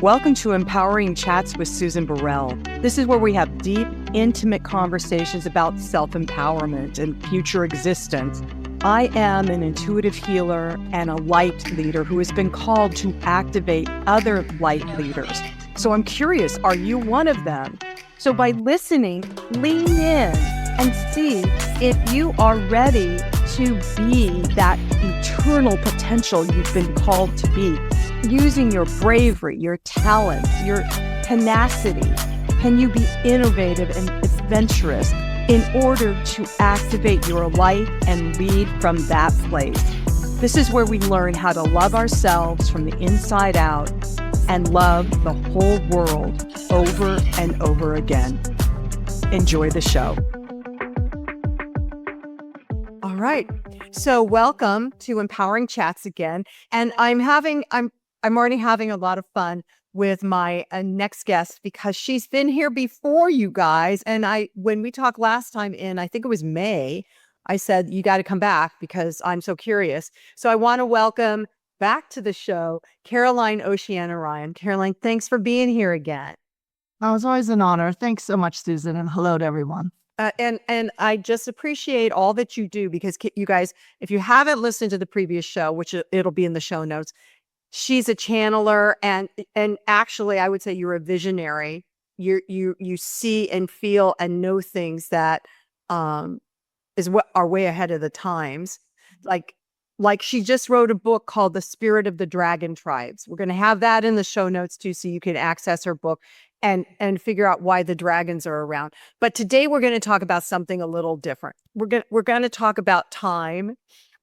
Welcome to Empowering Chats with Susan Burrell. This is where we have deep, intimate conversations about self-empowerment and future existence. I am an intuitive healer and a light leader who has been called to activate other light leaders. So I'm curious, are you one of them? So by listening, lean in and see if you are ready to be that eternal potential you've been called to be. Using your bravery, your talent, your tenacity, can you be innovative and adventurous in order to activate your light and lead from that place? This is where we learn how to love ourselves from the inside out and love the whole world over and over again. Enjoy the show. All right. So welcome to Empowering Chats again. And I'm already having a lot of fun with my next guest because she's been here before, you guys. And when we talked last time I think it was May, I said, you got to come back because I'm so curious. So I want to welcome back to the show, Caroline Oceana Ryan. Caroline, thanks for being here again. Oh, it's always an honor. Thanks so much, Susan, and hello to everyone. And I just appreciate all that you do because you guys, if you haven't listened to the previous show, which it'll be in the show notes, she's a channeler and actually I would say you're a visionary. You see and feel and know things that is what are way ahead of the times. Like she just wrote a book called The Spirit of the Dragon Tribes. We're going to have that in the show notes too, so you can access her book and figure out why the dragons are around. But today we're going to talk about something a little different. We're going to talk about time.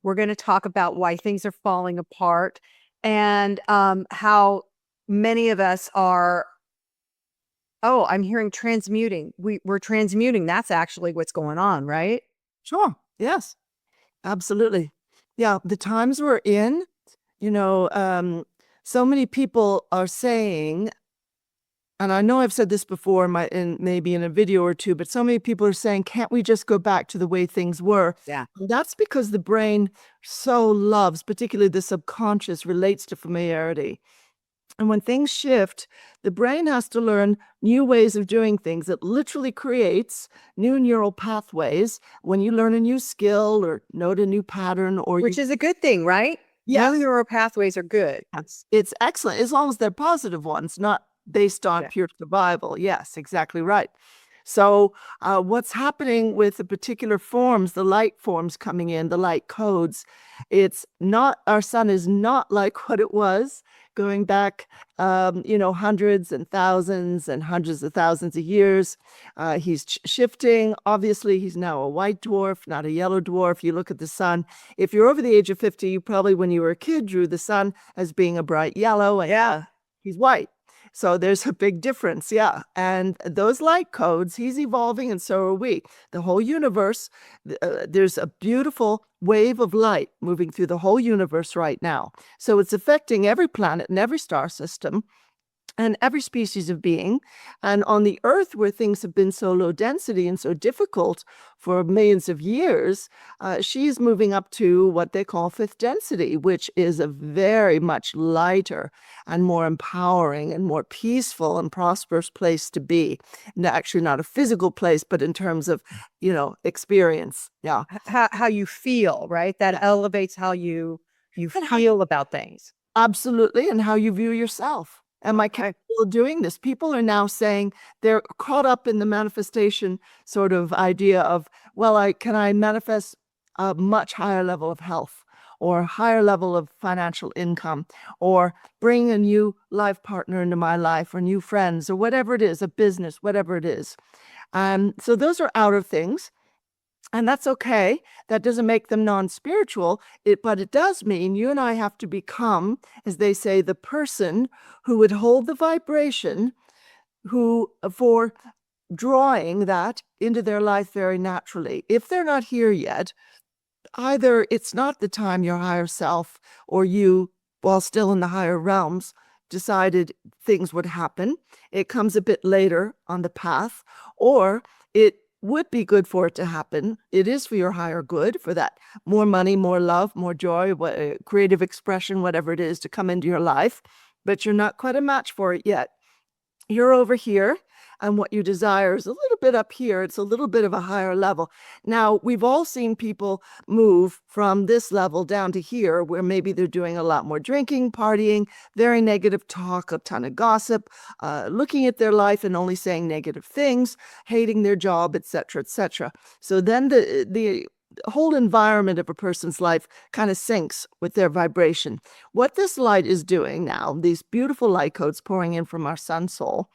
We're going to talk about why things are falling apart and how many of us are, I'm hearing transmuting. We're transmuting. That's actually what's going on, right? Sure. Yes, absolutely. Yeah, the times we're in, so many people are saying, and I know I've said this before maybe in a video or two, but so many people are saying, can't we just go back to the way things were? Yeah. And that's because the brain so loves, particularly the subconscious, relates to familiarity. And when things shift, the brain has to learn new ways of doing things. It literally creates new neural pathways when you learn a new skill or note a new pattern. Which is a good thing, right? Yeah. New neural pathways are good. It's excellent, as long as they're positive ones, not based on pure survival. Yes, exactly right. So what's happening with the particular forms, the light forms coming in, the light codes, our sun is not like what it was going back, hundreds and hundreds of thousands of years. He's shifting. Obviously, he's now a white dwarf, not a yellow dwarf. You look at the sun. If you're over the age of 50, you probably, when you were a kid, drew the sun as being a bright yellow. And he's white. So there's a big difference, yeah. And those light codes, he's evolving and so are we. The whole universe, there's a beautiful wave of light moving through the whole universe right now. So it's affecting every planet and every star system and every species of being. And on the Earth, where things have been so low density and so difficult for millions of years, she's moving up to what they call fifth density, which is a very much lighter and more empowering and more peaceful and prosperous place to be. And actually not a physical place, but in terms of, experience. Yeah. How you feel, right? That elevates how you feel about things. Absolutely. And how you view yourself. Am I capable of doing this? People are now saying they're caught up in the manifestation sort of idea of, can I manifest a much higher level of health or a higher level of financial income or bring a new life partner into my life or new friends or whatever it is, a business, whatever it is. So those are outer things. And that's okay. That doesn't make them non-spiritual, but it does mean you and I have to become, as they say, the person who would hold the vibration, for drawing that into their life very naturally. If they're not here yet, either it's not the time your higher self or you, while still in the higher realms, decided things would happen. It comes a bit later on the path, or it would be good for it to happen. It is for your higher good, for that more money, more love, more joy, creative expression, whatever it is, to come into your life. but you're not quite a match for it yet. You're over here, and what you desire is a little bit up here. It's a little bit of a higher level. Now, we've all seen people move from this level down to here, where maybe they're doing a lot more drinking, partying, very negative talk, a ton of gossip, looking at their life and only saying negative things, hating their job, etc., etc. So then the whole environment of a person's life kind of syncs with their vibration. What this light is doing now, these beautiful light codes pouring in from our sun soul,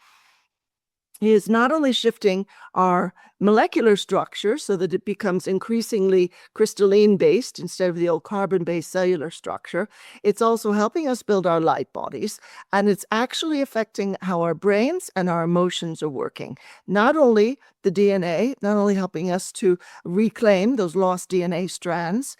is not only shifting our molecular structure so that it becomes increasingly crystalline based instead of the old carbon based cellular structure, it's also helping us build our light bodies, and it's actually affecting how our brains and our emotions are working. Not only the DNA, not only helping us to reclaim those lost DNA strands.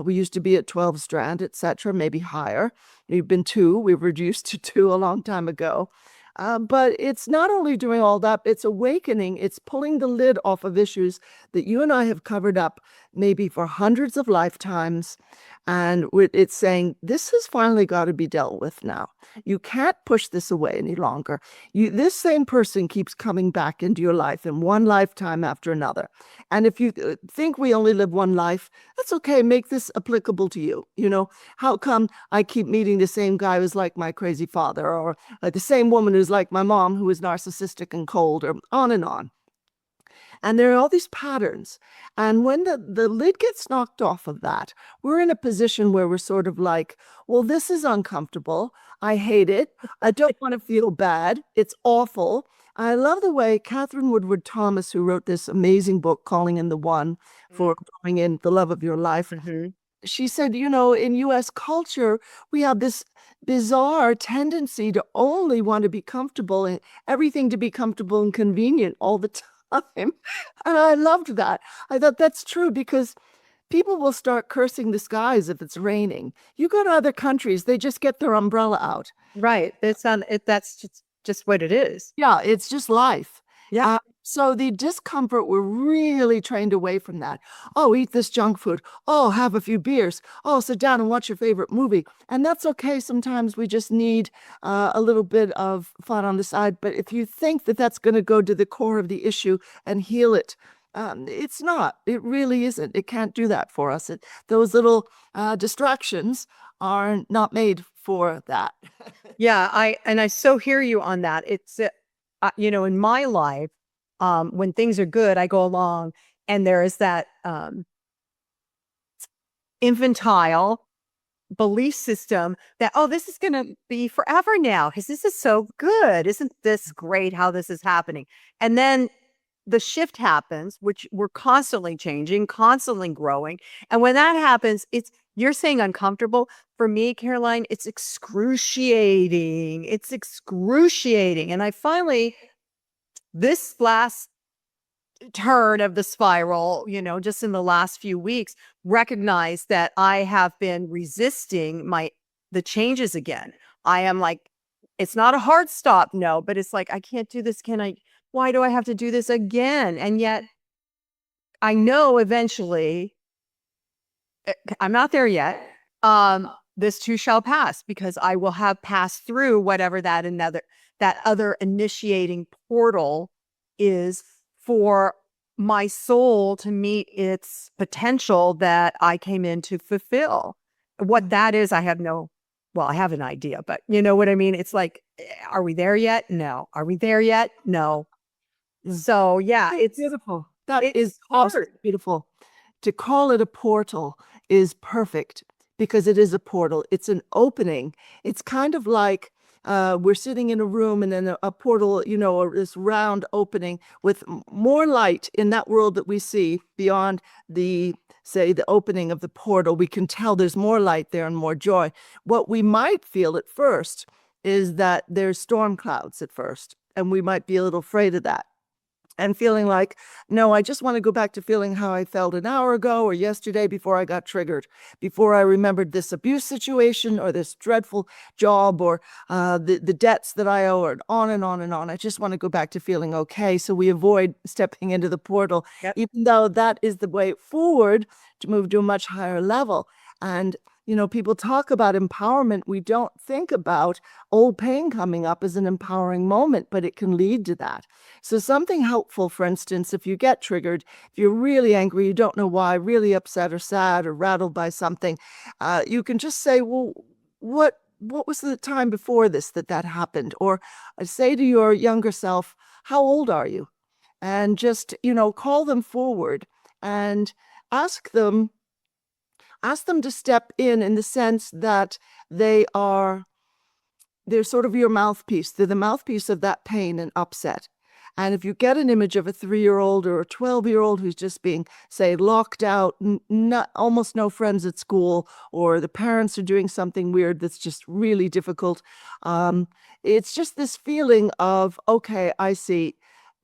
We used to be at 12 strand, etc., maybe higher. We've been 2. We've reduced to 2 a long time ago. But it's not only doing all that, it's awakening, it's pulling the lid off of issues that you and I have covered up maybe for hundreds of lifetimes. And it's saying, this has finally got to be dealt with now. You can't push this away any longer. This same person keeps coming back into your life in one lifetime after another. And if you think we only live one life, that's okay. Make this applicable to you. You know, how come I keep meeting the same guy who's like my crazy father, or the same woman who's like my mom who is narcissistic and cold, or on and on. And there are all these patterns. And when the lid gets knocked off of that, we're in a position where we're sort of like, well, this is uncomfortable. I hate it. I don't want to feel bad. It's awful. I love the way Catherine Woodward Thomas, who wrote this amazing book, Calling in the One, for drawing in the love of your life, she said, you know, in U.S. culture, we have this bizarre tendency to only want to be comfortable and everything to be comfortable and convenient all the time. And I loved that. I thought that's true, because people will start cursing the skies if it's raining. You go to other countries, they just get their umbrella out. Right. That's just what it is. Yeah, it's just life. Yeah. So the discomfort, we're really trained away from that. Oh, eat this junk food. Oh, have a few beers. Oh, sit down and watch your favorite movie. And that's okay. Sometimes we just need a little bit of fun on the side. But if you think that that's going to go to the core of the issue and heal it, it's not. It really isn't. It can't do that for us. Those little distractions are not made for that. Yeah, I so hear you on that. It's you know, in my life, when things are good, I go along, and there is that infantile belief system that, oh, this is going to be forever now because this is so good. Isn't this great how this is happening? And then the shift happens, which we're constantly changing, constantly growing. And when that happens, you're saying uncomfortable. For me, Caroline, it's excruciating. It's excruciating. And I finally, this last turn of the spiral, you know, just in the last few weeks, recognized that I have been resisting the changes again. I am like, it's not a hard stop, no, but it's like, I can't do this. Why do I have to do this again? And yet I know eventually, I'm not there yet. This too shall pass, because I will have passed through whatever that other initiating portal is for my soul to meet its potential that I came in to fulfill. What that is, I have an idea, but you know what I mean? It's like, are we there yet? No. Are we there yet? No. So yeah, it's beautiful. That is hard. Beautiful. To call it a portal is perfect, because it is a portal. It's an opening. It's kind of like we're sitting in a room, and then a portal, you know, this round opening with more light in that world that we see beyond the opening of the portal. We can tell there's more light there and more joy. What we might feel at first is that there's storm clouds at first, and we might be a little afraid of that. And feeling like, no, I just want to go back to feeling how I felt an hour ago or yesterday before I got triggered, before I remembered this abuse situation or this dreadful job or the debts that I owe, or on and on and on. I just want to go back to feeling okay. So we avoid stepping into the portal, even though that is the way forward to move to a much higher level. And people talk about empowerment. We don't think about old pain coming up as an empowering moment, but it can lead to that. So something helpful, for instance, if you get triggered, if you're really angry, you don't know why, really upset or sad or rattled by something, you can just say, well, what was the time before this that happened? Or say to your younger self, how old are you? And just, call them forward and ask them to step in the sense that they're sort of your mouthpiece. They're the mouthpiece of that pain and upset. And if you get an image of a 3-year-old or a 12-year-old who's just being, say, locked out, almost no friends at school, or the parents are doing something weird that's just really difficult, it's just this feeling of, okay, I see.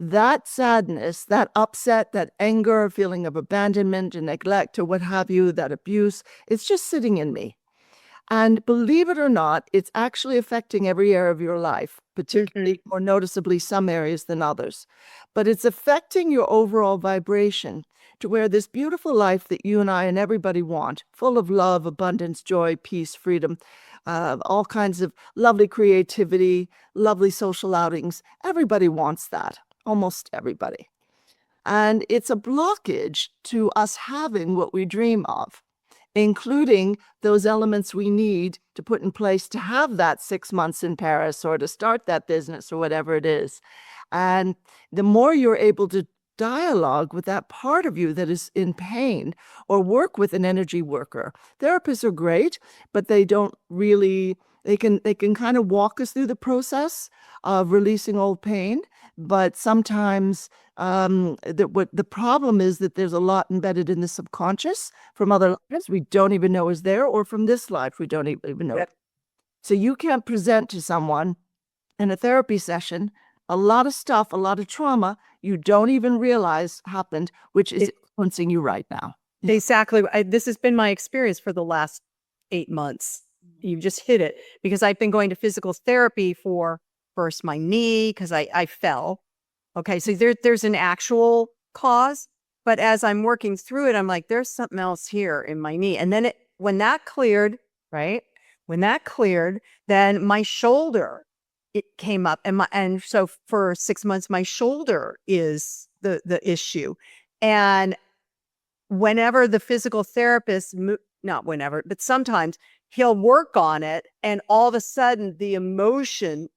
That sadness, that upset, that anger, feeling of abandonment and neglect or what have you, that abuse, it's just sitting in me. And believe it or not, it's actually affecting every area of your life, particularly more noticeably some areas than others. But it's affecting your overall vibration to where this beautiful life that you and I and everybody want, full of love, abundance, joy, peace, freedom, all kinds of lovely creativity, lovely social outings. Everybody wants that, almost everybody. And it's a blockage to us having what we dream of, including those elements we need to put in place to have that 6 months in Paris or to start that business or whatever it is. And the more you're able to dialogue with that part of you that is in pain, or work with an energy worker. Therapists are great, but they don't really, they can kind of walk us through the process of releasing old pain. But sometimes the problem is that there's a lot embedded in the subconscious from other lives we don't even know is there, or from this life we don't even know. Yep. So you can't present to someone in a therapy session a lot of stuff, a lot of trauma you don't even realize happened, which is influencing you right now. Exactly. This has been my experience for the last 8 months. You just hit it, because I've been going to physical therapy for first my knee, because I fell. Okay, so there's an actual cause, but as I'm working through it, I'm like, there's something else here in my knee. And then when that cleared, right? When that cleared, then my shoulder, it came up, and so for 6 months, my shoulder is the issue. And whenever the physical therapist, not whenever, but sometimes he'll work on it, and all of a sudden the emotion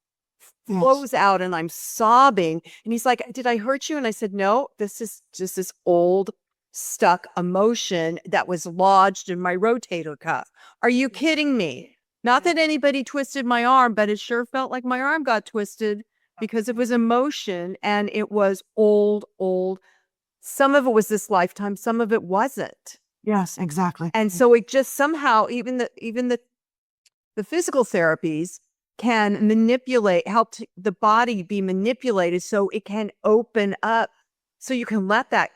flows out and I'm sobbing. And he's like, did I hurt you? And I said, no, this is just this old stuck emotion that was lodged in my rotator cuff. Are you kidding me? Not that anybody twisted my arm, but it sure felt like my arm got twisted because it was emotion, and it was old. Some of it was this lifetime, some of it wasn't. Yes, exactly. And so it just somehow, even the physical therapies can help the body be manipulated so it can open up, so you can let that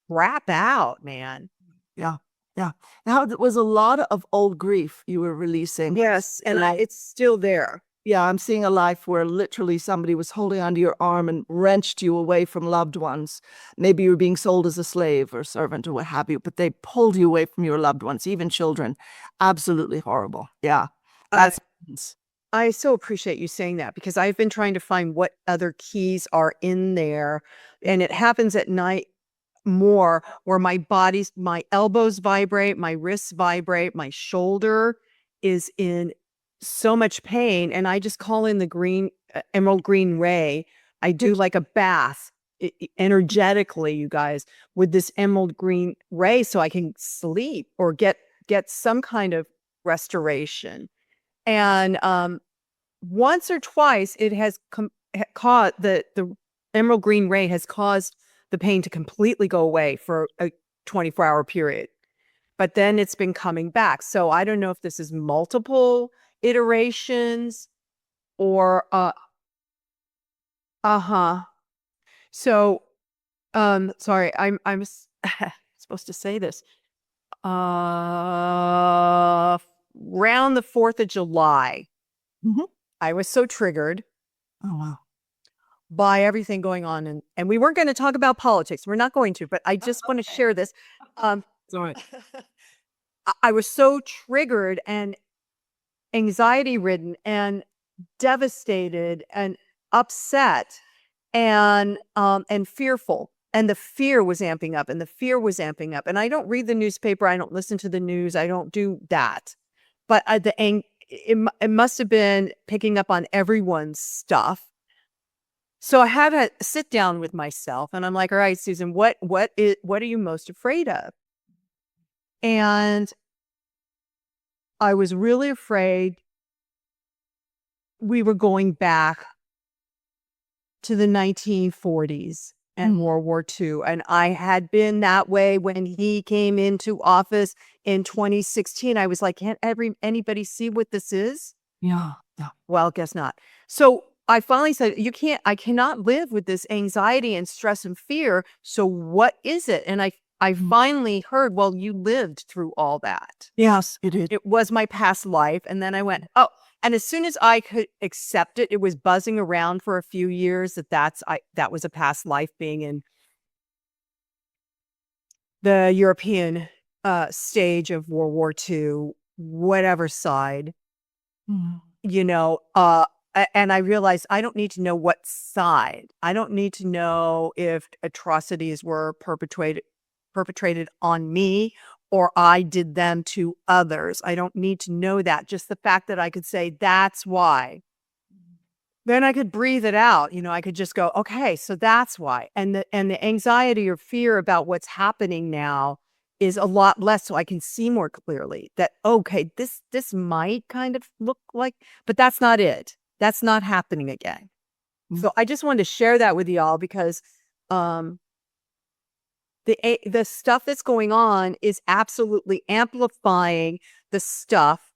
crap out, man. Yeah. Yeah. Now, there was a lot of old grief you were releasing. Yes. And it's still there. Yeah. I'm seeing a life where literally somebody was holding onto your arm and wrenched you away from loved ones. Maybe you were being sold as a slave or servant or what have you, but they pulled you away from your loved ones, even children. Absolutely horrible. Yeah. I so appreciate you saying that, because I've been trying to find what other keys are in there, and it happens at night more, where my elbows vibrate, my wrists vibrate, my shoulder is in so much pain, and I just call in the emerald green ray. I do like a bath energetically, you guys, with this emerald green ray, so I can sleep or get some kind of restoration. And once or twice, it has caused the emerald green ray has caused the pain to completely go away for a 24-hour period. But then it's been coming back. So I don't know if this is multiple iterations or So sorry, I'm supposed to say this. Around the 4th of July, I was so triggered. Oh, wow. By everything going on. And we weren't going to talk about politics. We're not going to, but I just want to share this. Sorry. I was so triggered and anxiety ridden and devastated and upset and fearful. And the fear was amping up, and the fear was amping up. And I don't read the newspaper. I don't listen to the news. I don't do that. But it must have been picking up on everyone's stuff. So I had to sit down with myself, and I'm like, all right, Susan, what are you most afraid of? And I was really afraid we were going back to the 1940s and World War II. And I had been that way when he came into office in 2016. I was like, can't anybody see what this is? Yeah. Well, guess not. So I finally said, I cannot live with this anxiety and stress and fear. So what is it? And I finally heard, well, you lived through all that. Yes, you did. It was my past life. And then I went, oh, and as soon as I could accept it, it was buzzing around for a few years that was a past life, being in the European stage of World War II, whatever side, and I realized I don't need to know what side. I don't need to know if atrocities were perpetrated on me or I did them to others. I don't need to know that. Just the fact that I could say, that's why. Then I could breathe it out. I could just go, okay, so that's why. And the anxiety or fear about what's happening now is a lot less, so I can see more clearly that, okay, this might kind of look like, but that's not it. That's not happening again. So I just wanted to share that with y'all because the stuff that's going on is absolutely amplifying the stuff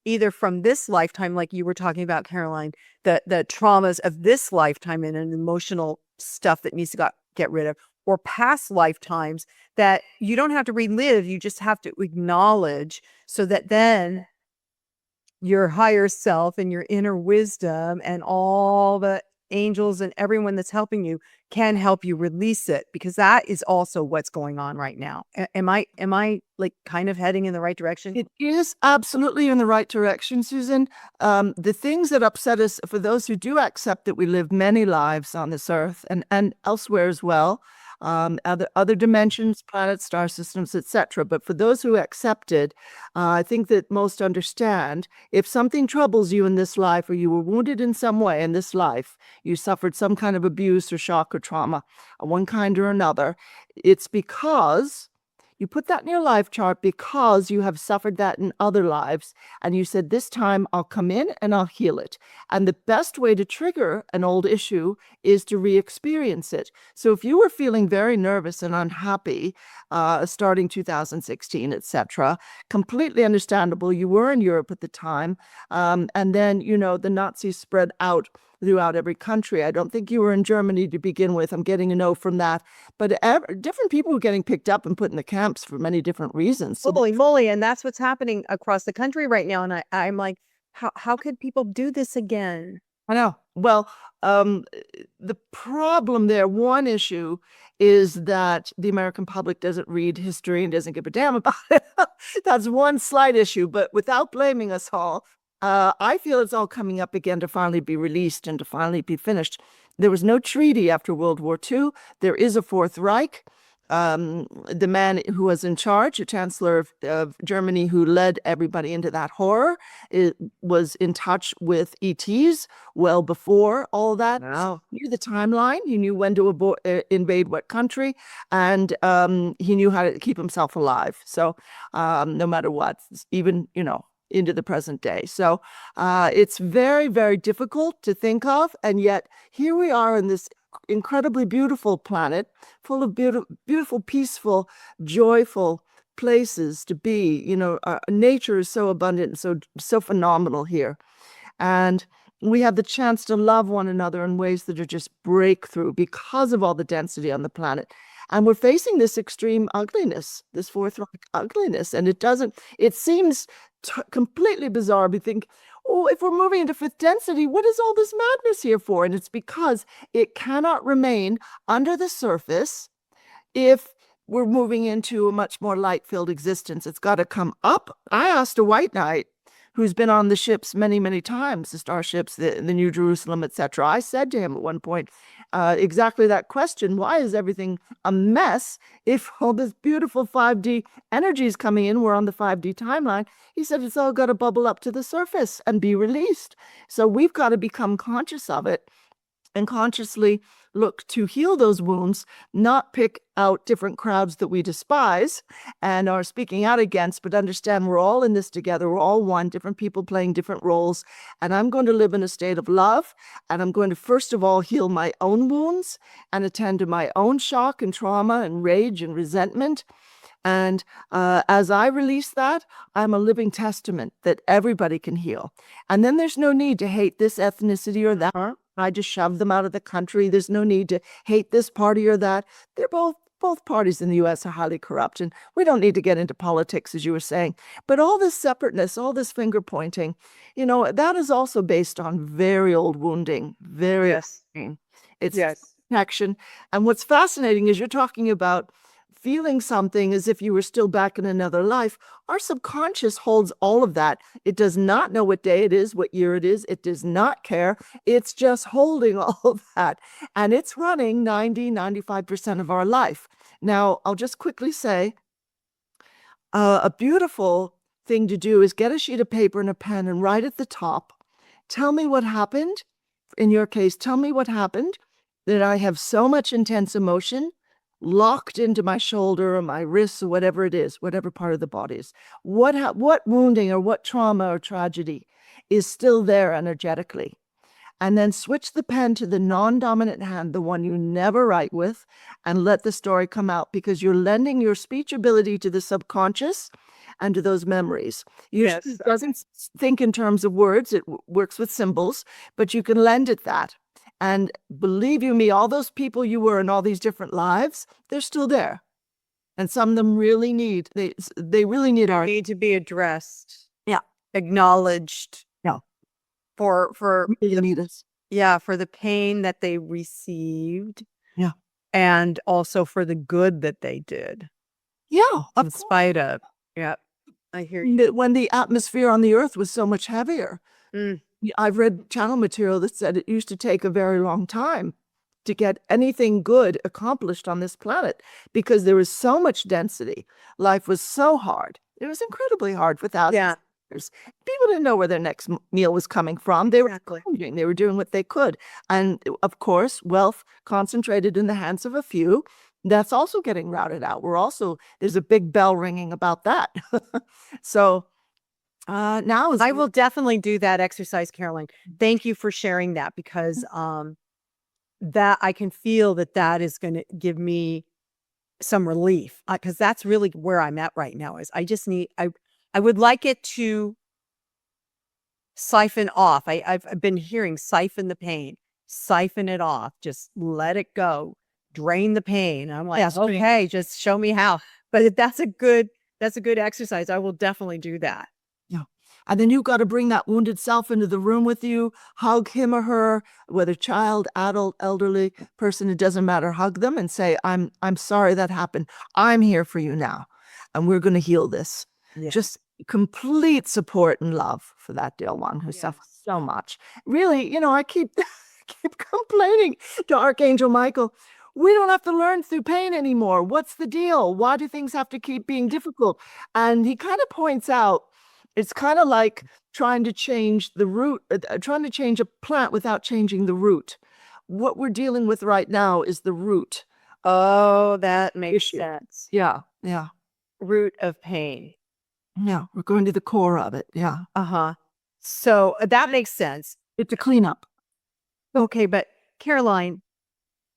either from this lifetime, like you were talking about, Caroline, the traumas of this lifetime and an emotional stuff that needs to get rid of, or past lifetimes that you don't have to relive, you just have to acknowledge, so that then your higher self and your inner wisdom and all the angels and everyone that's helping you can help you release it, because that is also what's going on right now. Am I like kind of heading in the right direction? It is absolutely in the right direction, Susan. The things that upset us, for those who do accept that we live many lives on this earth and elsewhere as well, other dimensions, planets, star systems, etc. But for those who accept it, I think that most understand, if something troubles you in this life, or you were wounded in some way in this life, you suffered some kind of abuse or shock or trauma, one kind or another, it's because you put that in your life chart, because you have suffered that in other lives. And you said, this time I'll come in and I'll heal it. And the best way to trigger an old issue is to re-experience it. So if you were feeling very nervous and unhappy, starting 2016, etc., completely understandable. You were in Europe at the time. And then, the Nazis spread out throughout every country. I don't think you were in Germany to begin with. I'm getting a no from that. But different people were getting picked up and put in the camps for many different reasons. So Holy moly. And that's what's happening across the country right now. And I'm like, how could people do this again? I know. Well, the problem there, one issue, is that the American public doesn't read history and doesn't give a damn about it. That's one slight issue. But without blaming us all, I feel it's all coming up again to finally be released and to finally be finished. There was no treaty after World War II. There is a Fourth Reich. The man who was in charge, the Chancellor of Germany, who led everybody into that horror, was in touch with ETs well before all that. Wow. He knew the timeline. He knew when to invade what country, and he knew how to keep himself alive. So no matter what, even, into the present day. So it's very, very difficult to think of. And yet here we are in this incredibly beautiful planet full of beautiful, peaceful, joyful places to be. Nature is so abundant and so phenomenal here. And we have the chance to love one another in ways that are just breakthrough because of all the density on the planet. And we're facing this extreme ugliness, this Fourth Reich ugliness. And it seems completely bizarre. We think, oh, if we're moving into fifth density, what is all this madness here for? And it's because it cannot remain under the surface if we're moving into a much more light-filled existence. It's got to come up. I asked a white knight who's been on the ships many, many times, the starships, the New Jerusalem, etc. I said to him at one point, exactly that question: why is everything a mess if all this beautiful 5D energy is coming in? We're on the 5D timeline. He said it's all got to bubble up to the surface and be released. So we've got to become conscious of it and consciously look to heal those wounds, not pick out different crowds that we despise and are speaking out against, but understand we're all in this together. We're all one, different people playing different roles. And I'm going to live in a state of love. And I'm going to, first of all, heal my own wounds and attend to my own shock and trauma and rage and resentment. And as I release that, I'm a living testament that everybody can heal. And then there's no need to hate this ethnicity or that. I just shove them out of the country. There's no need to hate this party or that. They're both parties in the U.S. are highly corrupt, and we don't need to get into politics, as you were saying. But all this separateness, all this finger pointing, that is also based on very old wounding, very pain. It's protection. And what's fascinating is you're talking about feeling something as if you were still back in another life. Our subconscious holds all of that. It does not know what day it is, what year it is. It does not care. It's just holding all of that. And it's running 95% of our life. Now, I'll just quickly say, a beautiful thing to do is get a sheet of paper and a pen and write at the top, tell me what happened. In your case, tell me what happened, that I have so much intense emotion locked into my shoulder or my wrists or whatever it is, whatever part of the body is. What wounding or what trauma or tragedy is still there energetically? And then switch the pen to the non-dominant hand, the one you never write with, and let the story come out, because you're lending your speech ability to the subconscious and to those memories. It doesn't think in terms of words. It works with symbols, but you can lend it that. And believe you me, all those people you were in all these different lives, they're still there. And some of them really need, they really need our... Need to be addressed. Yeah. Acknowledged. Yeah. For need us. Yeah, for the pain that they received. Yeah. And also for the good that they did. Yeah. In spite of. Yeah. I hear you. When the atmosphere on the earth was so much heavier. I've read channel material that said it used to take a very long time to get anything good accomplished on this planet because there was so much density. Life was so hard. It was incredibly hard for thousands of years. People didn't know where their next meal was coming from. They were scrounging. They were doing what they could. And of course, wealth concentrated in the hands of a few. That's also getting routed out. There's a big bell ringing about that. So now I will definitely do that exercise, Caroline. Thank you for sharing that, because that I can feel that is going to give me some relief, because that's really where I'm at right now. Is I just need, I would like it to siphon off. I've been hearing siphon the pain, siphon it off, just let it go, drain the pain. I'm like, okay, just show me how. But if that's a good exercise, I will definitely do that. And then you've got to bring that wounded self into the room with you, hug him or her, whether child, adult, elderly person, it doesn't matter. Hug them and say, I'm sorry that happened. I'm here for you now. And we're going to heal this. Yes. Just complete support and love for that dear one who suffers so much. Really, I keep complaining to Archangel Michael. We don't have to learn through pain anymore. What's the deal? Why do things have to keep being difficult? And he kind of points out, it's kind of like trying to change the root, trying to change a plant without changing the root. What we're dealing with right now is the root. Oh, that makes sense. Yeah. Root of pain. Yeah, we're going to the core of it. Yeah. So that makes sense. It's a cleanup. Okay, but Caroline,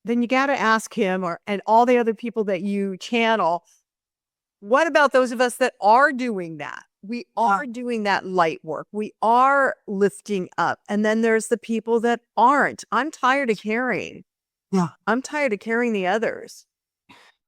then you got to ask him and all the other people that you channel, what about those of us that are doing that? We are doing that light work. We are lifting up. And then there's the people that aren't. I'm tired of carrying. Yeah. I'm tired of carrying the others.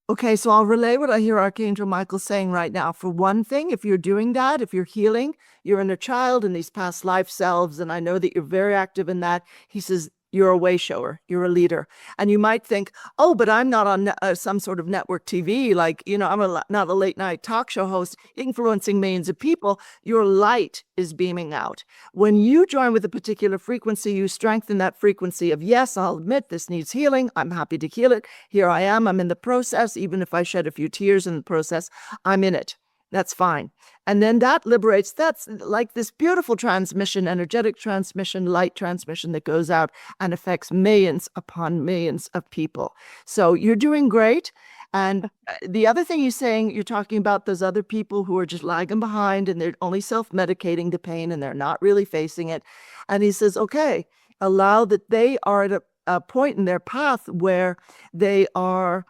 Okay, so I'll relay what I hear Archangel Michael saying right now. For one thing, if you're doing that, if you're healing, you're in a child in these past life selves, and I know that you're very active in that. He says, You're a way shower. You're a leader. And you might think, oh, but I'm not on some sort of network TV. Like, I'm not a late night talk show host influencing millions of people. Your light is beaming out. When you join with a particular frequency, you strengthen that frequency of, yes, I'll admit this needs healing. I'm happy to heal it. Here I am. I'm in the process. Even if I shed a few tears in the process, I'm in it. That's fine. And then that liberates, that's like this beautiful transmission, energetic transmission, light transmission that goes out and affects millions upon millions of people. So you're doing great. And the other thing you're talking about those other people who are just lagging behind and they're only self-medicating the pain and they're not really facing it. And he says, okay, allow that they are at a point in their path where they are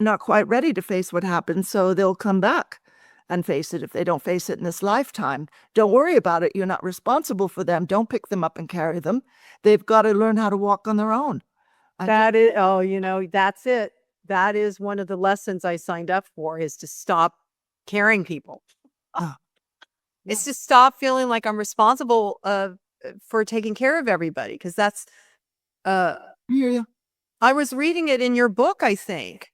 not quite ready to face what happened. So they'll come back and face it if they don't face it in this lifetime. Don't worry about it. You're not responsible for them. Don't pick them up and carry them. They've got to learn how to walk on their own. That's it. That is one of the lessons I signed up for, is to stop carrying people. It's to stop feeling like I'm responsible for taking care of everybody. Because that's, I hear you. I was reading it in your book, I think,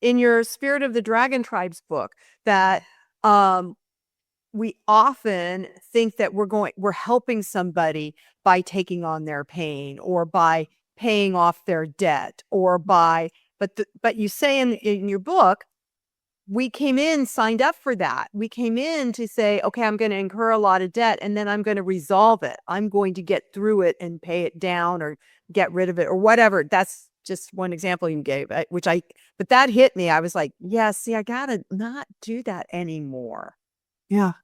in your Spirit of the Dragon Tribes book, that we often think that we're helping somebody by taking on their pain or by paying off their debt or but you say in your book, we signed up for that. We came in to say, okay, I'm going to incur a lot of debt and then I'm going to resolve it. I'm going to get through it and pay it down or get rid of it or whatever. That's just one example you gave, but that hit me. I was like, yeah, see, I gotta not do that anymore. Yeah.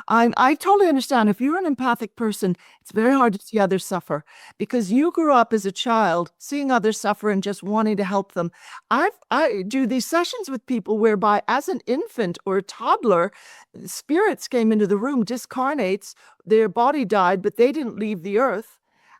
I totally understand. If you're an empathic person, it's very hard to see others suffer because you grew up as a child seeing others suffer and just wanting to help them. I do these sessions with people whereby as an infant or a toddler, spirits came into the room, discarnates, their body died, but they didn't leave the earth.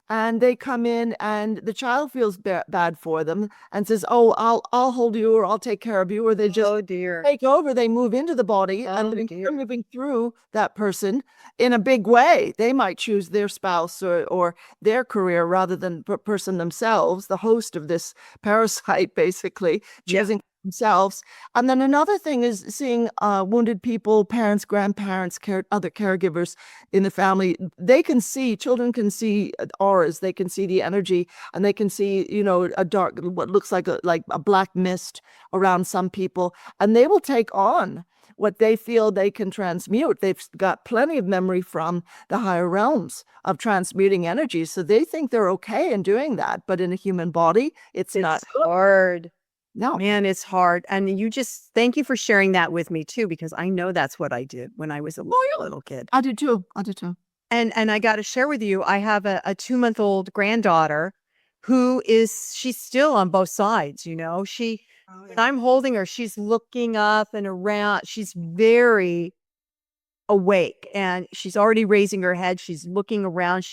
And they come in and the child feels bad for them and says, oh, I'll hold you or I'll take care of you. Or they just take over. They move into the body and they're moving through that person in a big way. They might choose their spouse or their career rather than the person themselves, the host of this parasite, basically, choosing themselves. And then another thing is seeing wounded people, parents, grandparents, other caregivers in the family. Children can see auras, they can see the energy, and they can see, a dark, what looks like a black mist around some people, and they will take on what they feel they can transmute. They've got plenty of memory from the higher realms of transmuting energy, so they think they're okay in doing that. But in a human body, it's not hard. No, man, it's hard. And thank you for sharing that with me too, because I know that's what I did when I was a little kid. I did too. And I got to share with you, I have a 2-month-old granddaughter she's still on both sides, when I'm holding her, she's looking up and around. She's very awake and she's already raising her head. She's looking around.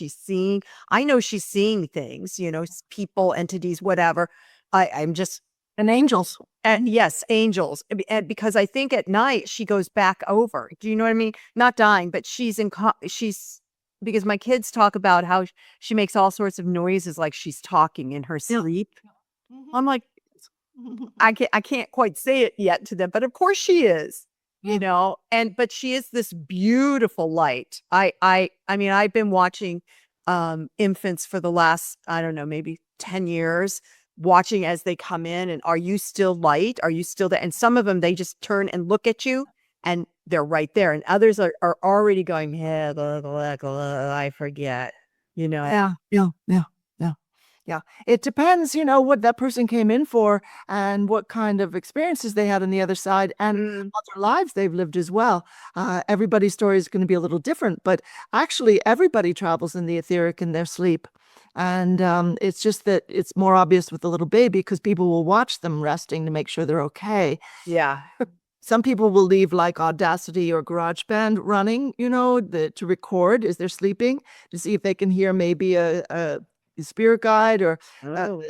I know she's seeing things, people, entities, whatever. I'm just, and angels. And yes, angels. And because I think at night she goes back over. Do you know what I mean? Not dying, but because my kids talk about how she makes all sorts of noises like she's talking in her sleep. Mm-hmm. I'm like, I can't quite say it yet to them, but of course she is, but she is this beautiful light. I mean, I've been watching infants for the last, I don't know, maybe 10 years, watching as they come in and are you still light? Are you still there? And some of them, they just turn and look at you and they're right there. And others are already going, yeah, blah, blah, blah, I forget, Yeah. It depends, what that person came in for and what kind of experiences they had on the other side and other lives they've lived as well. Everybody's story is going to be a little different, but actually everybody travels in the etheric in their sleep. And it's just that it's more obvious with the little baby because people will watch them resting to make sure they're okay. Yeah. Some people will leave like Audacity or GarageBand running, to record as they're sleeping to see if they can hear maybe a spirit guide or Oh.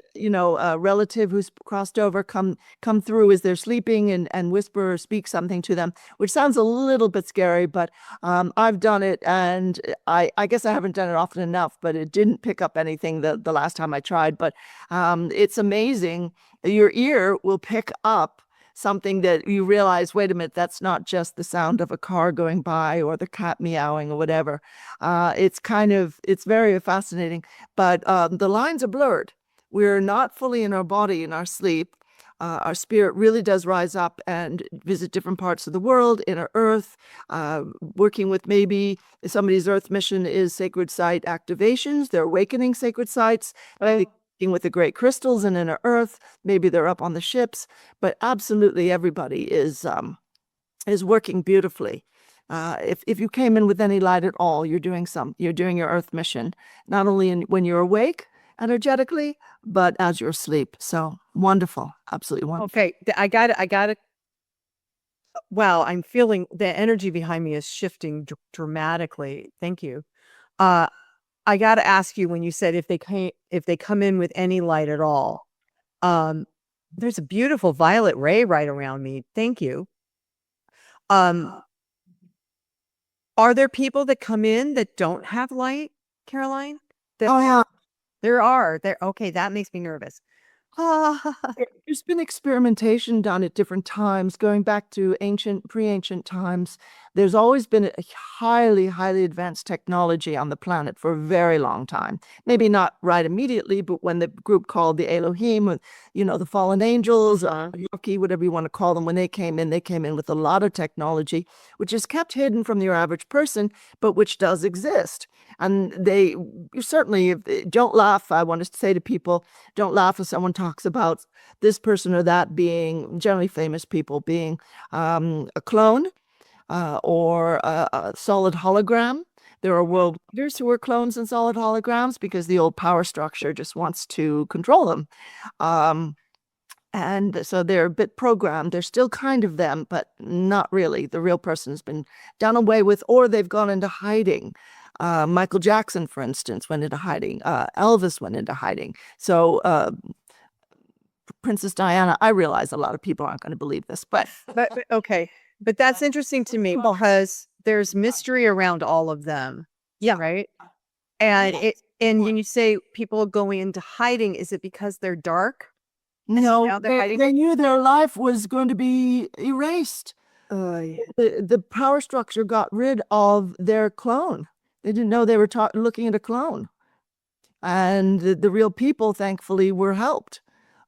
a relative who's crossed over come through as they're sleeping and whisper or speak something to them, which sounds a little bit scary, but I've done it, and I guess I haven't done it often enough, but it didn't pick up anything the last time I tried. But it's amazing. Your ear will pick up something that you realize, wait a minute, that's not just the sound of a car going by or the cat meowing or whatever. It's very fascinating, but the lines are blurred. We're not fully in our body in our sleep. Our spirit really does rise up and visit different parts of the world, inner earth, working with maybe somebody's earth mission is sacred site activations. They're awakening sacred sites. With the great crystals and inner earth, maybe they're up on the ships, but absolutely everybody is working beautifully. If you came in with any light at all, you're doing your earth mission, not only when you're awake energetically, but as you're asleep. So wonderful, absolutely wonderful. Okay, I got it. Wow, I'm feeling the energy behind me is shifting dramatically. Thank you. I got to ask you, when you said if they come in with any light at all, there's a beautiful violet ray right around me. Thank you. Are there people that come in that don't have light, Caroline? Oh yeah, There are. Okay, that makes me nervous. there's been experimentation done at different times, going back to pre-ancient times. There's always been a highly, highly advanced technology on the planet for a very long time. Maybe not right immediately, but when the group called the Elohim, the fallen angels, whatever you want to call them, when they came in with a lot of technology, which is kept hidden from your average person, but which does exist. And you certainly don't laugh. I want to say to people, don't laugh if someone talks about this person or that being, generally famous people, being a clone or a solid hologram. There are world leaders who are clones and solid holograms because the old power structure just wants to control them. And so they're a bit programmed. They're still kind of them, but not really. The real person has been done away with, or they've gone into hiding. Michael Jackson, for instance, went into hiding. Elvis went into hiding. So Princess Diana, I realize a lot of people aren't going to believe this, but okay. But that's interesting to me because there's mystery around all of them. yeah, right. And when you say people going into hiding, is it because they're dark? No, they knew their life was going to be erased. Yeah. The power structure got rid of their clone. They didn't know they were looking at a clone. And the real people, thankfully, were helped.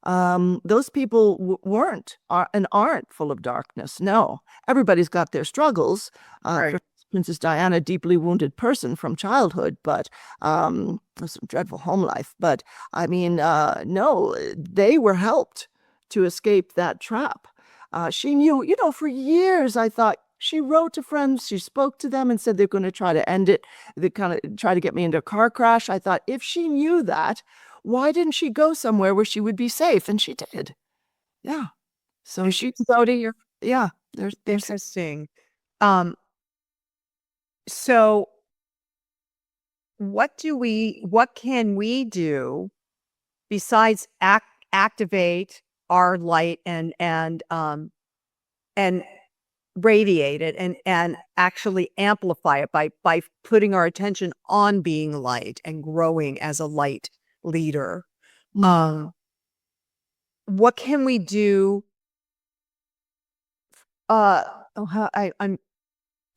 Those people aren't full of darkness. No, everybody's got their struggles. Right. Princess Diana, deeply wounded person from childhood, but some dreadful home life. But I mean, no, they were helped to escape that trap. She knew, for years, I thought she wrote to friends, she spoke to them and said they're going to try to end it. They kind of try to get me into a car crash. I thought, if she knew that, why didn't she go somewhere where she would be safe? And she did. Yeah. So she's out of here. Yeah. There's interesting. So what can we do besides activate our light and radiate it and actually amplify it by putting our attention on being light and growing as a light leader? What can we do? I'm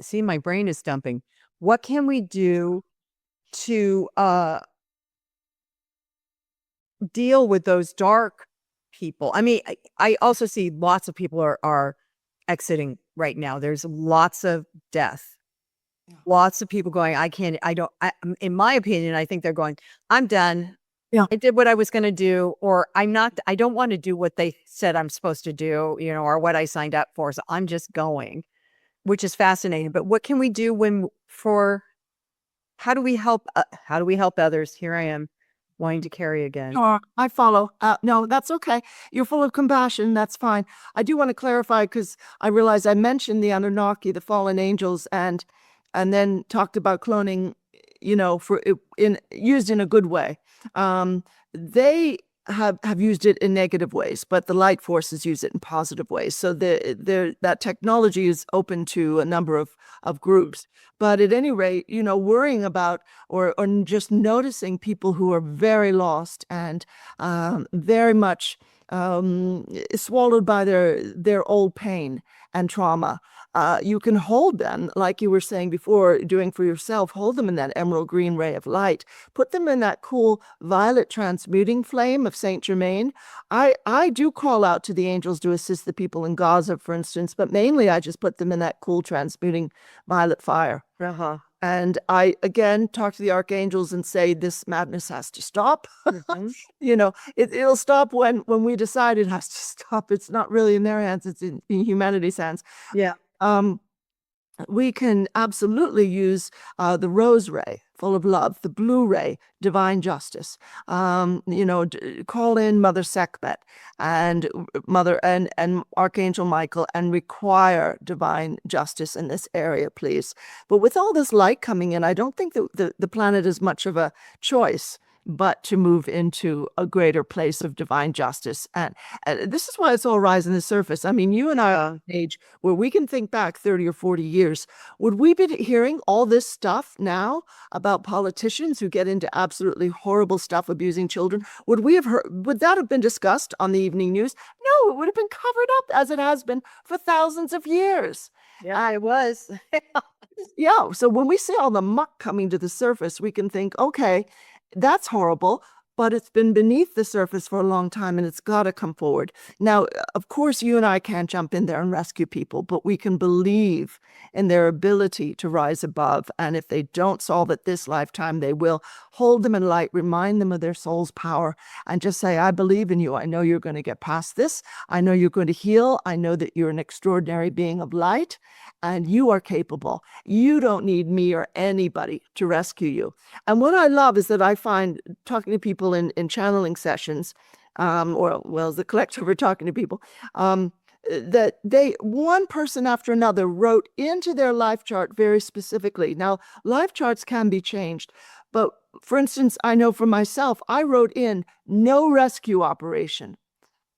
seeing my brain is dumping. What can we do to deal with those dark people? I mean, I also see lots of people are exiting right now. There's lots of death. Yeah. Lots of people going, in my opinion, I think they're going, I'm done. Yeah. I did what I was going to do, or I don't want to do what they said I'm supposed to do, or what I signed up for. So I'm just going, which is fascinating. But what can we do how do we help others? Here I am wanting to carry again. I follow. No, that's okay. You're full of compassion. That's fine. I do want to clarify because I realize I mentioned the Anunnaki, the fallen angels, and then talked about cloning, used in a good way. They have used it in negative ways, but the light forces use it in positive ways. So that technology is open to a number of groups. But at any rate, worrying about or just noticing people who are very lost and very much swallowed by their old pain and trauma. You can hold them, like you were saying before, doing for yourself, hold them in that emerald green ray of light. Put them in that cool violet transmuting flame of Saint Germain. I do call out to the angels to assist the people in Gaza, for instance, but mainly I just put them in that cool transmuting violet fire. Uh-huh. And I, again, talk to the archangels and say, this madness has to stop. It'll stop when we decide it has to stop. It's not really in their hands. It's in humanity's hands. Yeah. We can absolutely use the rose ray, full of love, the blue ray, divine justice. Call in Mother Sekhmet and Mother and Archangel Michael and require divine justice in this area, please. But with all this light coming in, I don't think that the planet is much of a choice but to move into a greater place of divine justice. And this is why it's all rising to the surface. I mean, you and I are at an age where we can think back 30 or 40 years. Would we be hearing all this stuff now about politicians who get into absolutely horrible stuff, abusing children? Would that have been discussed on the evening news? No, it would have been covered up as it has been for thousands of years. Yeah, it was. Yeah. So when we see all the muck coming to the surface, we can think, okay, that's horrible, but it's been beneath the surface for a long time and it's got to come forward. Now, of course, you and I can't jump in there and rescue people, but we can believe in their ability to rise above. And if they don't solve it this lifetime, they will. Hold them in light, remind them of their soul's power, and just say, I believe in you. I know you're going to get past this. I know you're going to heal. I know that you're an extraordinary being of light and you are capable. You don't need me or anybody to rescue you. And what I love is that I find talking to people in channeling sessions, as the collective, we're talking to people, that one person after another wrote into their life chart very specifically. Now, life charts can be changed, but for instance, I know for myself, I wrote in no rescue operation.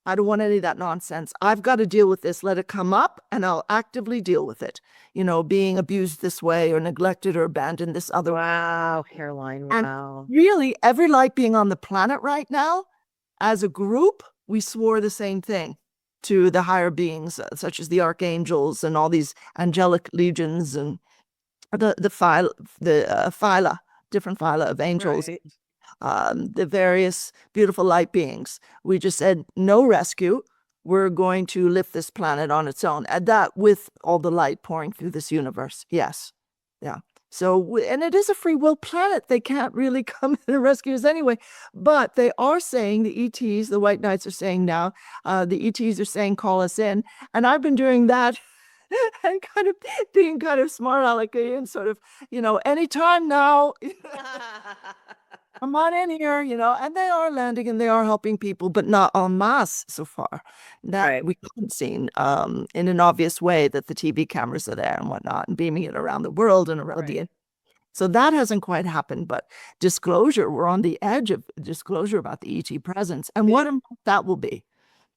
I don't want any of that nonsense. I've got to deal with this. Let it come up and I'll actively deal with it. Being abused this way or neglected or abandoned this other way. Wow, Caroline, wow. And really, every light being on the planet right now, as a group, we swore the same thing to the higher beings, such as the archangels and all these angelic legions and the phyla, different phyla of angels. Right. The various beautiful light beings. We just said, no rescue. We're going to lift this planet on its own. And that with all the light pouring through this universe. Yes. Yeah. So, and it is a free will planet. They can't really come in and rescue us anyway. But they are saying, the ETs, the White Knights are saying now, the ETs are saying, call us in. And I've been doing that and kind of being kind of smart alecky and sort of, anytime now. Come on in here, and they are landing and they are helping people, but not en masse so far. That Right. we haven't seen in an obvious way that the TV cameras are there and whatnot and beaming it around the world and around the. So that hasn't quite happened, but disclosure, we're on the edge of disclosure about the ET presence and what that will be.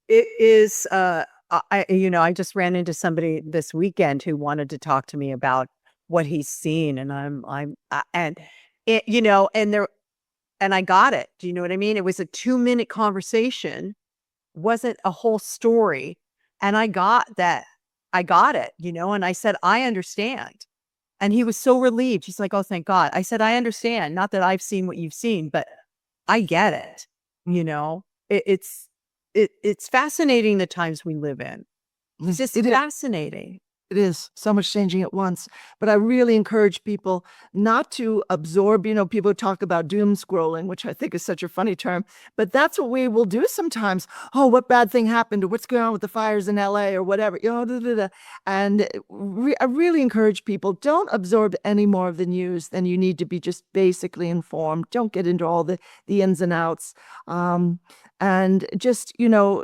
It is, I just ran into somebody this weekend who wanted to talk to me about what he's seen, and and I got it. Do you know what I mean? It was a 2-minute conversation, wasn't a whole story. And I got that. I got it, and I said, I understand. And he was so relieved. He's like, oh, thank God. I said, I understand. Not that I've seen what you've seen, but I get it. It's fascinating the times we live in. It's just fascinating. It is so much changing at once. But I really encourage people not to absorb, people talk about doom scrolling, which I think is such a funny term, but that's what we will do sometimes. Oh, what bad thing happened? Or what's going on with the fires in LA or whatever. And I really encourage people, don't absorb any more of the news than you need to be just basically informed. Don't get into all the ins and outs. And just,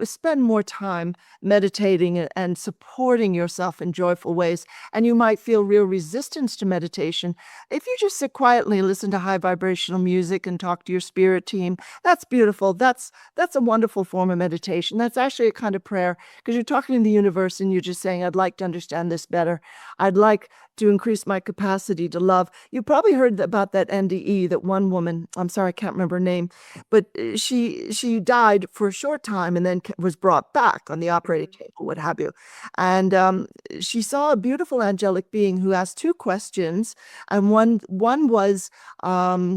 spend more time meditating and supporting yourself in joyful joyful ways. And you might feel real resistance to meditation. If you just sit quietly and listen to high vibrational music and talk to your spirit team, that's beautiful. That's a wonderful form of meditation. That's actually a kind of prayer, because you're talking to the universe and you're just saying, I'd like to understand this better. I'd like to increase my capacity to love. You probably heard about that NDE, that one woman, I'm sorry, I can't remember her name, but she died for a short time and then was brought back on the operating table, what have you. And she saw a beautiful angelic being who asked two questions. And one was, let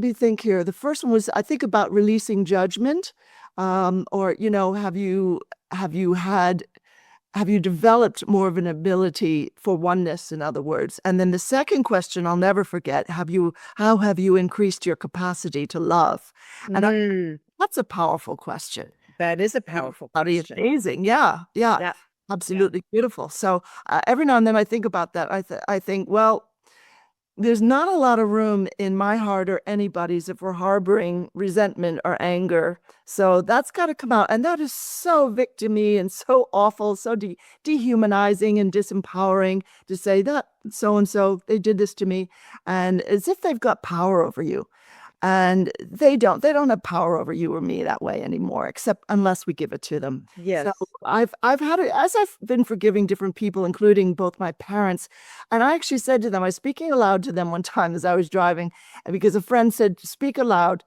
me think here. The first one was, I think, about releasing judgment, or, have you developed more of an ability for oneness, in other words? And then the second question I'll never forget, how have you increased your capacity to love? And that's a powerful question. That is a powerful question. Amazing. Yeah. Absolutely beautiful. So every now and then I think about that. I think, well, there's not a lot of room in my heart or anybody's if we're harboring resentment or anger. So that's got to come out. And that is so victim-y and so awful, so dehumanizing and disempowering to say that so-and-so, they did this to me. And as if they've got power over you. And they don't have power over you or me that way anymore, except unless we give it to them. Yes. So I've had it, as I've been forgiving different people, including both my parents. And I actually said to them, I was speaking aloud to them one time as I was driving, because a friend said, speak aloud,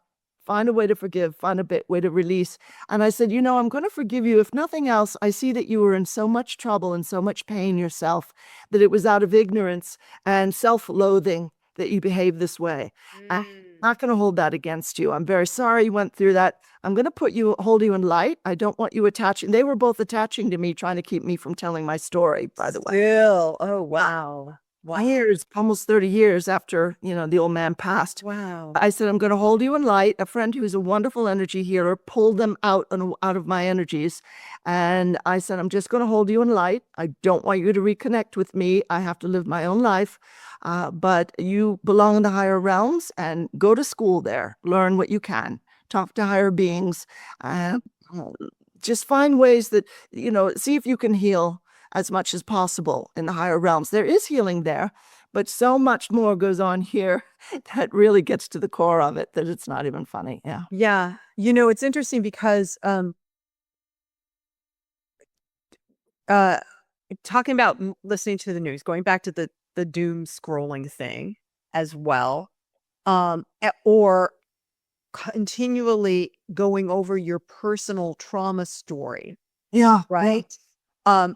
find a way to forgive, find a way to release. And I said, I'm going to forgive you. If nothing else, I see that you were in so much trouble and so much pain yourself, that it was out of ignorance and self-loathing that you behave this way. I'm not going to hold that against you. I'm very sorry you went through that. I'm going to hold you in light. I don't want you attaching. They were both attaching to me, trying to keep me from telling my story, by the way. Still, oh, wow. Years, almost 30 years after, the old man passed. Wow. I said, I'm going to hold you in light. A friend who's a wonderful energy healer pulled them out of my energies. And I said, I'm just going to hold you in light. I don't want you to reconnect with me. I have to live my own life. But you belong in the higher realms, and go to school there. Learn what you can. Talk to higher beings. Just find ways that, see if you can heal as much as possible in the higher realms. There is healing there, but so much more goes on here that really gets to the core of it that it's not even funny. Yeah. Yeah. It's interesting because talking about listening to the news, going back to the doom scrolling thing as well, or continually going over your personal trauma story. Yeah. Right.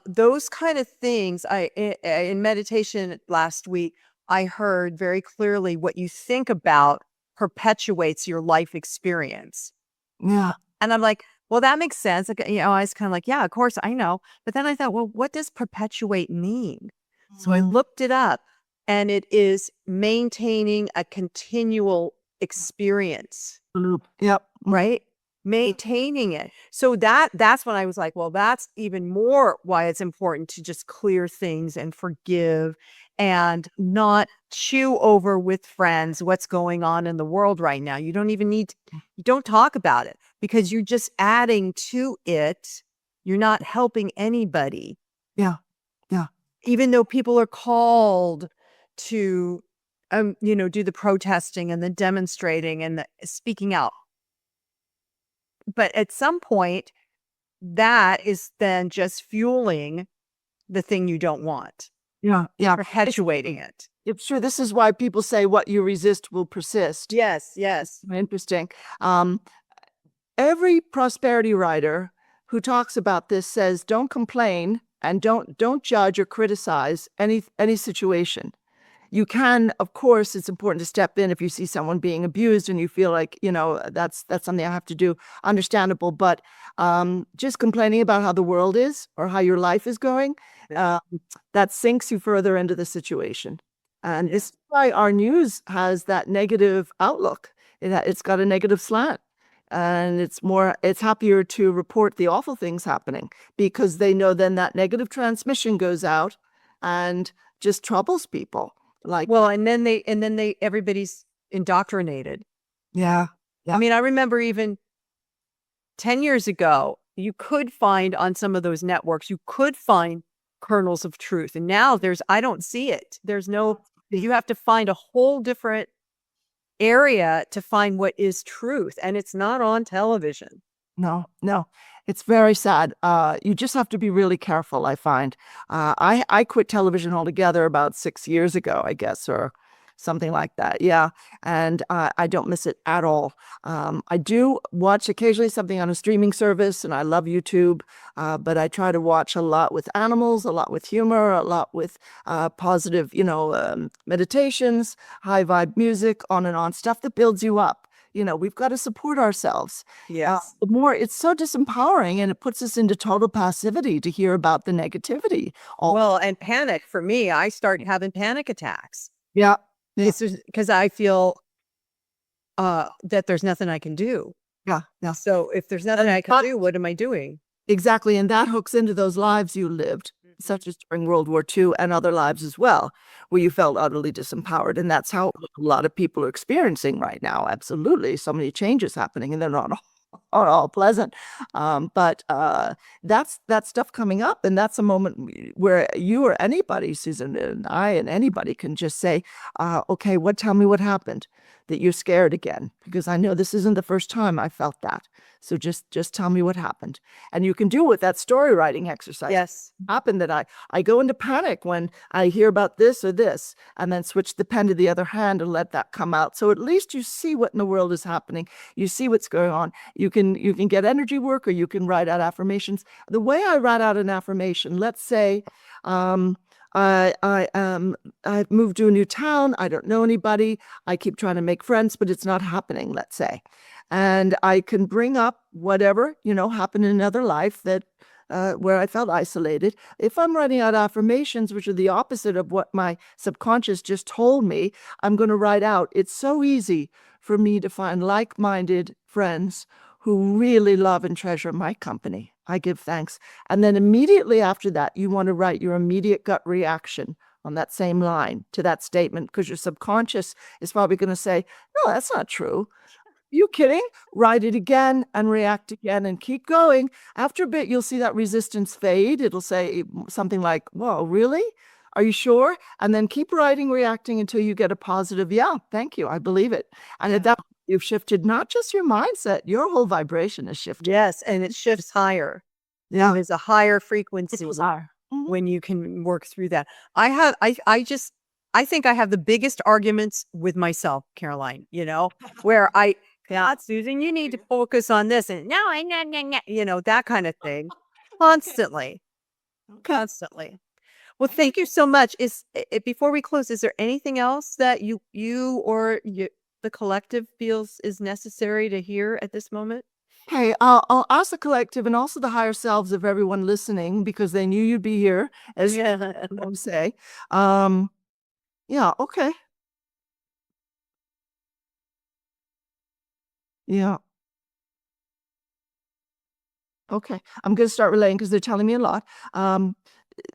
Those kind of things, in meditation last week, I heard very clearly what you think about perpetuates your life experience. Yeah. And I'm like, well, that makes sense. Like, I was kind of like, yeah, of course I know. But then I thought, well, what does perpetuate mean? So I looked it up, and it is maintaining a continual experience. Yep. Right? Maintaining it. So that's when I was like, well, that's even more why it's important to just clear things and forgive and not chew over with friends what's going on in the world right now. You don't even you don't talk about it, because you're just adding to it. You're not helping anybody. Yeah. Even though people are called to, do the protesting and the demonstrating and the speaking out. But at some point, that is then just fueling the thing you don't want. Yeah. Perpetuating it. It's true. This is why people say what you resist will persist. Yes. Interesting. Every prosperity writer who talks about this says, don't complain and don't judge or criticize any situation. You can, of course, it's important to step in if you see someone being abused and you feel like, that's something I have to do. Understandable. But just complaining about how the world is or how your life is going, that sinks you further into the situation. And this is why our news has that negative outlook. It's got a negative slant. And it's happier to report the awful things happening, because they know then that negative transmission goes out and just troubles people. And then everybody's indoctrinated. Yeah. I mean, I remember even 10 years ago, you could find on some of those networks, you could find kernels of truth. And now I don't see it. You have to find a whole different area to find what is truth. And it's not on television. No, no, it's very sad. You just have to be really careful, I find. I quit television altogether about 6 years ago, I guess, or something like that. Yeah. And I don't miss it at all. I do watch occasionally something on a streaming service, and I love YouTube, but I try to watch a lot with animals, a lot with humor, a lot with positive, meditations, high vibe music, on and on, stuff that builds you up. We've got to support ourselves. Yes. The more it's so disempowering, and it puts us into total passivity to hear about the negativity. Well, and panic for me, I start having panic attacks. Yeah. It's because I feel that there's nothing I can do. Yeah. Yeah. So if there's nothing I can do, what am I doing? Exactly. And that hooks into those lives you lived, such as during World War II and other lives as well, where you felt utterly disempowered. And that's how a lot of people are experiencing right now. Absolutely. So many changes happening, and they're not all pleasant. But that's that stuff coming up. And that's a moment where you or anybody, Susan and I and anybody, can just say, okay, tell me what happened, that you're scared again, because I know this isn't the first time I felt that. So just tell me what happened. And you can do with that story writing exercise. Yes. Happened that I go into panic when I hear about this or this, and then switch the pen to the other hand and let that come out. So at least you see what in the world is happening. You see what's going on. You can get energy work, or you can write out affirmations. The way I write out an affirmation, let's say, I've moved to a new town. I don't know anybody. I keep trying to make friends, but it's not happening, let's say. And I can bring up whatever, happened in another life that where I felt isolated. If I'm writing out affirmations, which are the opposite of what my subconscious just told me, I'm going to write out, it's so easy for me to find like-minded friends who really love and treasure my company. I give thanks. And then immediately after that, you want to write your immediate gut reaction on that same line to that statement, because your subconscious is probably going to say, no, that's not true. You kidding? Write it again and react again and keep going. After a bit, you'll see that resistance fade. It'll say something like, whoa, really? Are you sure? And then keep writing, reacting until you get a positive, yeah, thank you, I believe it. And at that point, you've shifted not just your mindset, your whole vibration has shifted. Yes, and it shifts higher. Yeah. There's a higher frequency Mm-hmm. when you can work through that. I think I have the biggest arguments with myself, Caroline, where Susan, you need to focus on this. And that kind of thing. Constantly. Constantly. Well, thank you so much. Before we close, is there anything else that you or the collective feels is necessary to hear at this moment? Okay, I'll ask the collective and also the higher selves of everyone listening, because they knew you'd be here, as you say. Yeah, okay. Yeah. Okay, I'm going to start relaying because they're telling me a lot.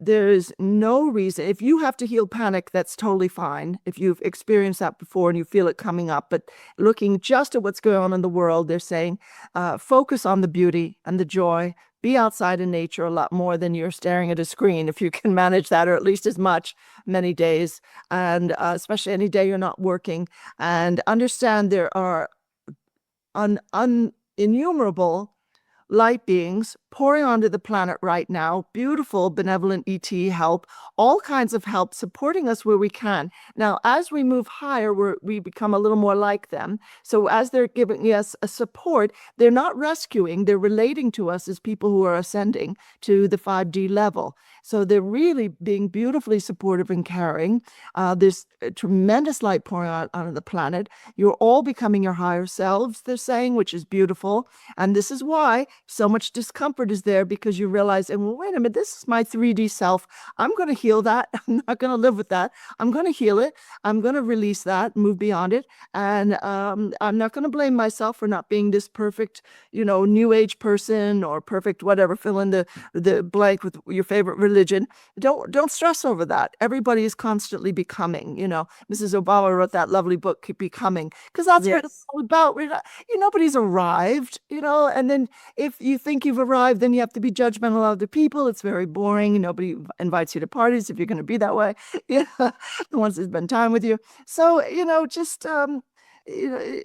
There's no reason, if you have to heal panic, that's totally fine. If you've experienced that before and you feel it coming up, but looking just at what's going on in the world, they're saying, focus on the beauty and the joy. Be outside in nature a lot more than you're staring at a screen, if you can manage that, or at least as much, many days, and especially any day you're not working. And understand there are innumerable light beings pouring onto the planet right now, beautiful, benevolent ET help, all kinds of help supporting us where we can. Now, as we move higher, we become a little more like them. So as they're giving us a support, they're not rescuing, they're relating to us as people who are ascending to the 5D level. So they're really being beautifully supportive and caring. There's a tremendous light pouring out onto the planet. You're all becoming your higher selves, they're saying, which is beautiful. And this is why so much discomfort is there, because you realize, and well, wait a minute, this is my 3D self. I'm going to heal that. I'm not going to live with that. I'm going to heal it. I'm going to release that, move beyond it. And I'm not going to blame myself for not being this perfect, new age person or perfect, whatever, fill in the blank with your favorite religion. Don't stress over that. Everybody is constantly becoming, Mrs. Obama wrote that lovely book, Keep Becoming, because that's what it's all about. Nobody's arrived, and then if you think you've arrived, 5, then you have to be judgmental of other people. It's very boring. Nobody invites you to parties if you're going to be that way. Yeah, the ones that spend time with you. So, just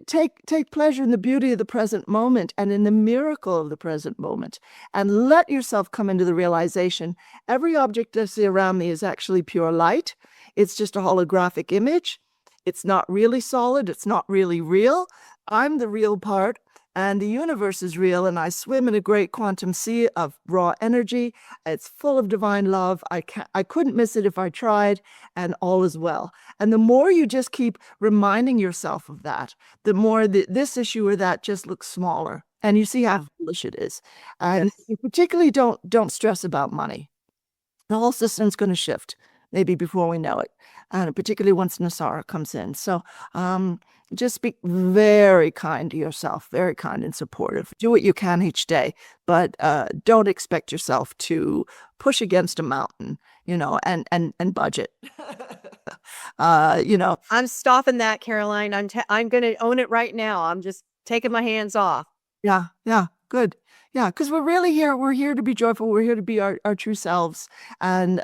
take pleasure in the beauty of the present moment and in the miracle of the present moment, and let yourself come into the realization every object I see around me is actually pure light. It's just a holographic image. It's not really solid. It's not really real. I'm the real part, and the universe is real, and I swim in a great quantum sea of raw energy. It's full of divine love. I couldn't miss it if I tried, and all is well. And the more you just keep reminding yourself of that, the more this issue or that just looks smaller, and you see how foolish it is. And particularly don't stress about money. The whole system's going to shift, maybe before we know it, and particularly once Nasara comes in. So just be very kind to yourself, very kind and supportive. Do what you can each day, but don't expect yourself to push against a mountain, and budget. I'm stopping that, Caroline. I'm going to own it right now. I'm just taking my hands off. Yeah, good. Yeah, because we're here to be joyful. We're here to be our true selves. And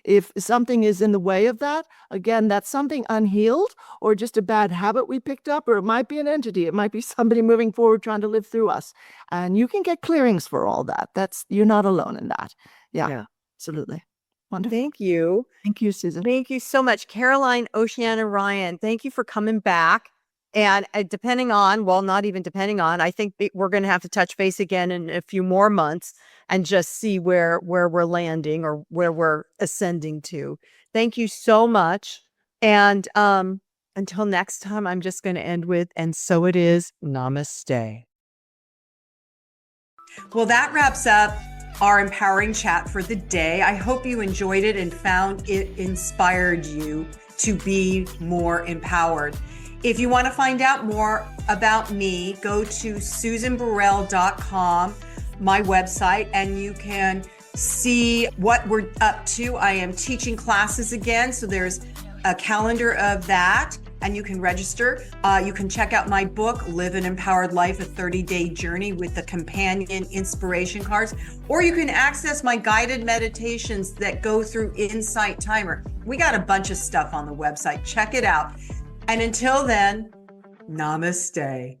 if something is in the way of that, again, that's something unhealed or just a bad habit we picked up, or it might be an entity. It might be somebody moving forward trying to live through us. And you can get clearings for all that. You're not alone in that. Yeah. Absolutely. Wonderful. Thank you. Thank you, Susan. Thank you so much. Caroline Oceana Ryan, thank you for coming back. And not even depending on, I think we're going to have to touch base again in a few more months and just see where we're landing or where we're ascending to. Thank you so much. And until next time, I'm just going to end with, and so it is, namaste. Well, that wraps up our empowering chat for the day. I hope you enjoyed it and found it inspired you to be more empowered. If you want to find out more about me, go to susanburrell.com, my website, and you can see what we're up to. I am teaching classes again, so there's a calendar of that, and you can register. You can check out my book, Live an Empowered Life, a 30-day journey with the companion inspiration cards, or you can access my guided meditations that go through Insight Timer. We got a bunch of stuff on the website. Check it out. And until then, namaste.